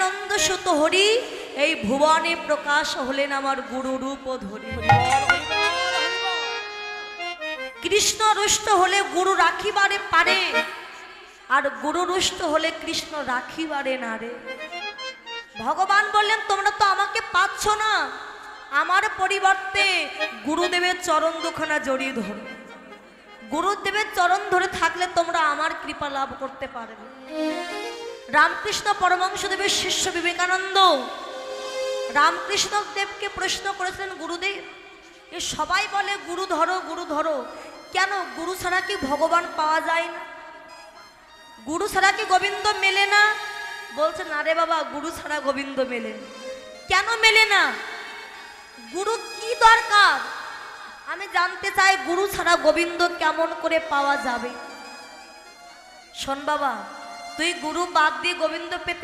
নন্দ সুত হরি, এই ভুবনে প্রকাশ হলেন আমার গুরু রূপ ধরি। কৃষ্ণ রুষ্ট হলে গুরু রাখিবারে পারে, আর গুরু রুষ্ট হলে কৃষ্ণ রাখিবারে না রে। ভগবান বললেন তোমরা তো আমাকে পাচ্ছ না, আমার পরিবর্তে গুরুদেবের চরণ দুখানা জড়িয়ে ধরো। গুরুদেবের চরণ ধরে থাকলে তোমরা আমার কৃপা লাভ করতে পারবে। রামকৃষ্ণ পরমহংসদেবের শিষ্য বিবেকানন্দ রামকৃষ্ণ দেবকে প্রশ্ন করেছিলেন, গুরুদেব এ সবাই বলে গুরু ধরো গুরু ধরো, কেন গুরু ছাড়া কি ভগবান পাওয়া যায় না? গুরু ছাড়া কি গোবিন্দ মেলে না? বলছে না রে বাবা, গুরু ছাড়া গোবিন্দ মেলে না। কেন মেলে না? গুরু কি দরকার? আমি জানতে চাই গুরু ছাড়া গোবিন্দ কেমন করে পাওয়া যাবে। শোন বাবা, তুই গুরু বাদ দিয়ে গোবিন্দ পেতে